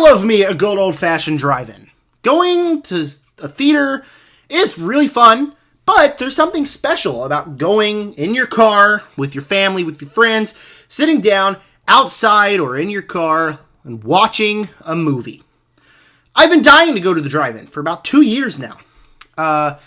love me a good old-fashioned drive-in. Going to a theater is really fun, but there's something special about going in your car with your family, with your friends, sitting down outside or in your car and watching a movie. I've been dying to go to the drive-in for about 2 years now. The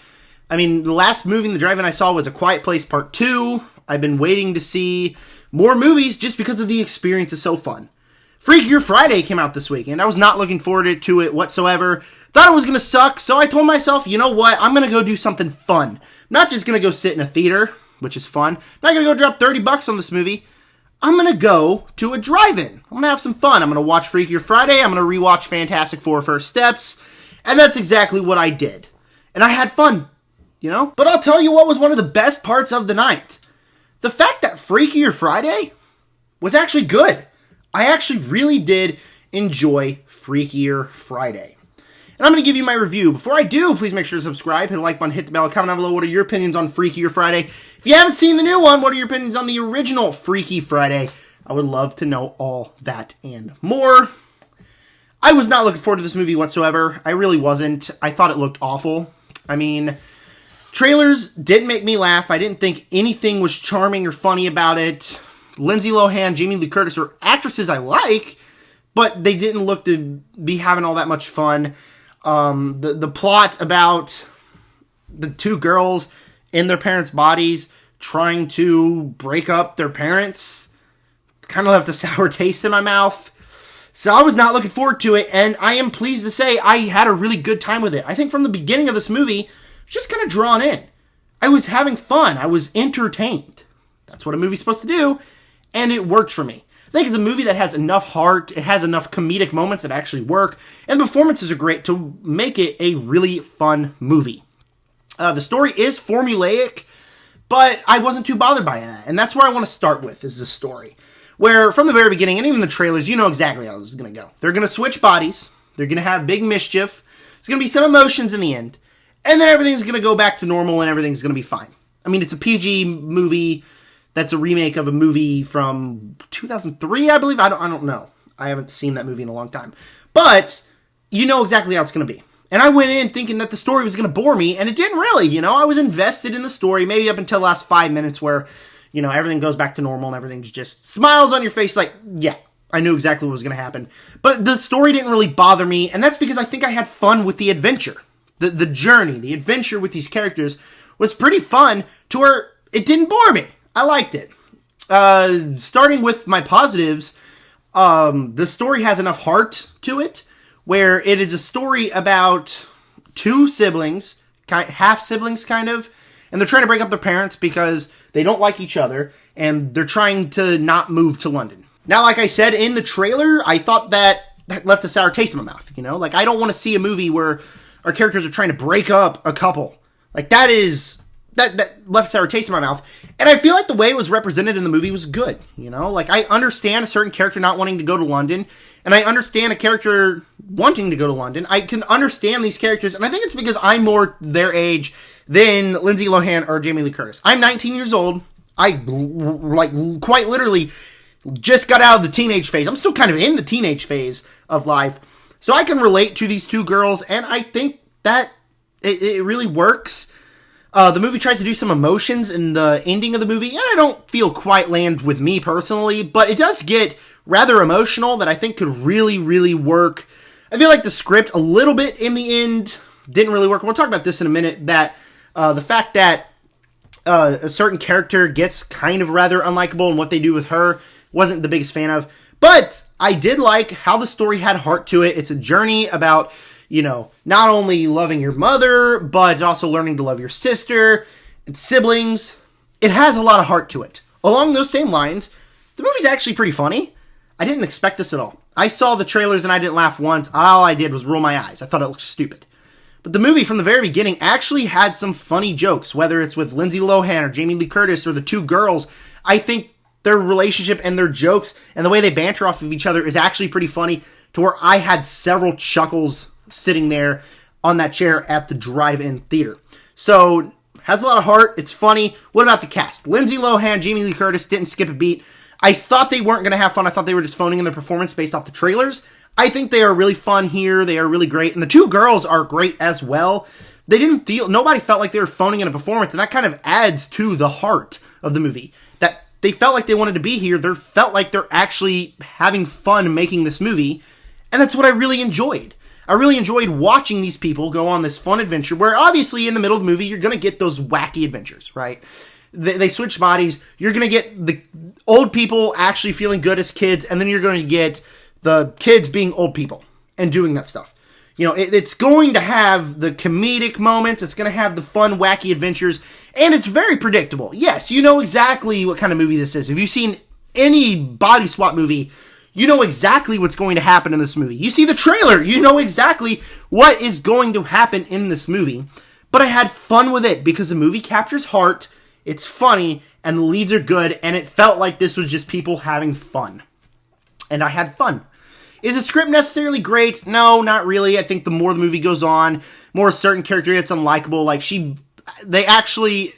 last movie in the drive-in I saw was A Quiet Place Part 2. I've been waiting to see more movies just because of the experience is so fun. Freakier Friday came out this week, and I was not looking forward to it whatsoever. Thought it was going to suck, so I told myself, you know what, I'm going to go do something fun. I'm not just going to go sit in a theater, which is fun. I'm not going to go drop $30 on this movie. I'm going to go to a drive-in. I'm going to have some fun. I'm going to watch Freakier Friday. I'm going to rewatch Fantastic Four First Steps. And that's exactly what I did. And I had fun, you know? But I'll tell you what was one of the best parts of the night. The fact that Freakier Friday was actually good. I actually really did enjoy Freakier Friday. And I'm going to give you my review. Before I do, please make sure to subscribe, hit the like button, hit the bell, comment down below. What are your opinions on Freakier Friday? If you haven't seen the new one, what are your opinions on the original Freaky Friday? I would love to know all that and more. I was not looking forward to this movie whatsoever. I really wasn't. I thought it looked awful. I mean, trailers didn't make me laugh. I didn't think anything was charming or funny about it. Lindsay Lohan, Jamie Lee Curtis are actresses I like, but they didn't look to be having all that much fun. The plot about the two girls in their parents' bodies trying to break up their parents kind of left a sour taste in my mouth. So I was not looking forward to it, and I am pleased to say I had a really good time with it. I think from the beginning of this movie, I was just kind of drawn in. I was having fun. I was entertained. That's what a movie's supposed to do, and it worked for me. I think it's a movie that has enough heart, it has enough comedic moments that actually work, and the performances are great to make it a really fun movie. The story is formulaic, but I wasn't too bothered by that, and that's where I want to start with, is the story. Where, from the very beginning, and even the trailers, you know exactly how this is going to go. They're going to switch bodies, they're going to have big mischief, there's going to be some emotions in the end, and then everything's going to go back to normal and everything's going to be fine. I mean, it's a PG movie that's a remake of a movie from 2003, I believe. I don't know. I haven't seen that movie in a long time. But you know exactly how it's going to be. And I went in thinking that the story was going to bore me, and it didn't really, you know. I was invested in the story, maybe up until the last 5 minutes where, you know, everything goes back to normal and everything just smiles on your face like, yeah, I knew exactly what was going to happen. But the story didn't really bother me, and that's because I think I had fun with the adventure. The journey, the adventure with these characters was pretty fun to where it didn't bore me. I liked it. Starting with my positives, the story has enough heart to it, where it is a story about two siblings, half-siblings kind of, and they're trying to break up their parents because they don't like each other, and they're trying to not move to London. Now, like I said in the trailer, I thought that left a sour taste in my mouth, you know? Like, I don't want to see a movie where our characters are trying to break up a couple. Like, that left a sour taste in my mouth. And I feel like the way it was represented in the movie was good, you know? Like, I understand a certain character not wanting to go to London, and I understand a character wanting to go to London. I can understand these characters, and I think it's because I'm more their age than Lindsay Lohan or Jamie Lee Curtis. I'm 19 years old. I, like, quite literally just got out of the teenage phase. I'm still kind of in the teenage phase of life. So I can relate to these two girls, and I think that it really works. The movie tries to do some emotions in the ending of the movie, and I don't feel quite land with me personally, but it does get rather emotional that I think could really, really work. I feel like the script a little bit in the end didn't really work. We'll talk about this in a minute, that the fact that a certain character gets kind of rather unlikable and what they do with her wasn't the biggest fan of. But I did like how the story had heart to it. It's a journey about, you know, not only loving your mother, but also learning to love your sister and siblings. It has a lot of heart to it. Along those same lines, the movie's actually pretty funny. I didn't expect this at all. I saw the trailers and I didn't laugh once. All I did was roll my eyes. I thought it looked stupid. But the movie, from the very beginning, actually had some funny jokes, whether it's with Lindsay Lohan or Jamie Lee Curtis or the two girls. I think their relationship and their jokes and the way they banter off of each other is actually pretty funny, to where I had several chuckles sitting there on that chair at the drive-in theater. So, has a lot of heart. It's funny. What about the cast? Lindsay Lohan, Jamie Lee Curtis didn't skip a beat. I thought they weren't going to have fun. I thought they were just phoning in their performance based off the trailers. I think they are really fun here. They are really great. And the two girls are great as well. Nobody felt like they were phoning in a performance, and that kind of adds to the heart of the movie. That they felt like they wanted to be here. They felt like they're actually having fun making this movie, and that's what I really enjoyed. I really enjoyed watching these people go on this fun adventure where obviously in the middle of the movie, you're going to get those wacky adventures, right? They switch bodies. You're going to get the old people actually feeling good as kids, and then you're going to get the kids being old people and doing that stuff. You know, it's going to have the comedic moments. It's going to have the fun, wacky adventures. And it's very predictable. Yes, you know exactly what kind of movie this is. If you've seen any body swap movie, you know exactly what's going to happen in this movie. You see the trailer. You know exactly what is going to happen in this movie. But I had fun with it because the movie captures heart. It's funny. And the leads are good. And it felt like this was just people having fun. And I had fun. Is the script necessarily great? No, not really. I think the more the movie goes on, more a certain character gets unlikable. Like, they actually,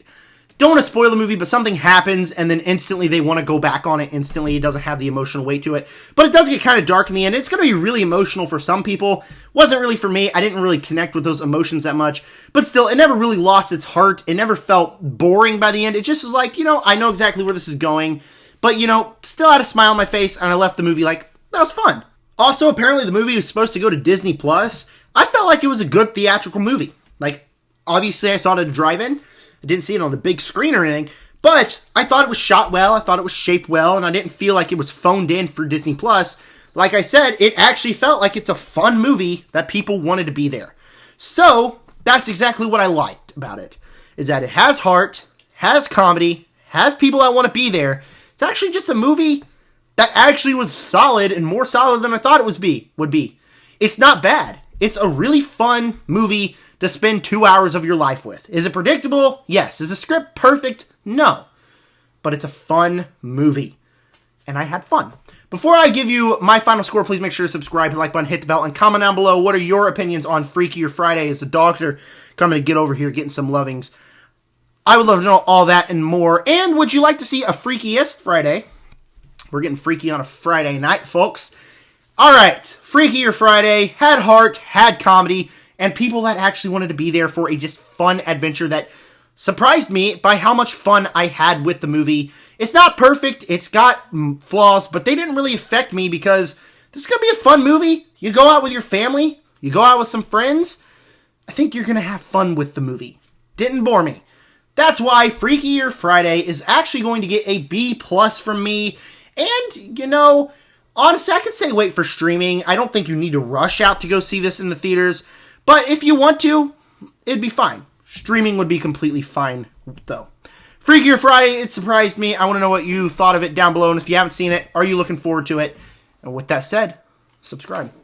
don't want to spoil the movie, but something happens, and then instantly they want to go back on it instantly. It doesn't have the emotional weight to it. But it does get kind of dark in the end. It's going to be really emotional for some people. Wasn't really for me. I didn't really connect with those emotions that much. But still, it never really lost its heart. It never felt boring by the end. It just was like, I know exactly where this is going. But, still had a smile on my face, and I left the movie like, that was fun. Also, apparently the movie was supposed to go to Disney+. I felt like it was a good theatrical movie. Like, obviously I saw it at a drive-in. I didn't see it on the big screen or anything. But I thought it was shot well. I thought it was shaped well. And I didn't feel like it was phoned in for Disney+. Like I said, it actually felt like it's a fun movie that people wanted to be there. So, that's exactly what I liked about it. Is that it has heart, has comedy, has people that want to be there. It's actually just a movie that actually was solid and more solid than I thought it would be. It's not bad. It's a really fun movie to spend 2 hours of your life with. Is it predictable? Yes. Is the script perfect? No. But it's a fun movie. And I had fun. Before I give you my final score, please make sure to subscribe, hit the like button, hit the bell, and comment down below what are your opinions on Freakier Friday as the dogs are coming to get over here, getting some lovings. I would love to know all that and more. And would you like to see a Freakiest Friday? We're getting freaky on a Friday night, folks. All right, Freakier Friday, had heart, had comedy, and people that actually wanted to be there for a just fun adventure that surprised me by how much fun I had with the movie. It's not perfect, it's got flaws, but they didn't really affect me because this is going to be a fun movie. You go out with your family, you go out with some friends, I think you're going to have fun with the movie. Didn't bore me. That's why Freakier Friday is actually going to get a B+ from me. And, honestly, I could say wait for streaming. I don't think you need to rush out to go see this in the theaters. But if you want to, it'd be fine. Streaming would be completely fine, though. Freakier Friday, it surprised me. I want to know what you thought of it down below. And if you haven't seen it, are you looking forward to it? And with that said, subscribe.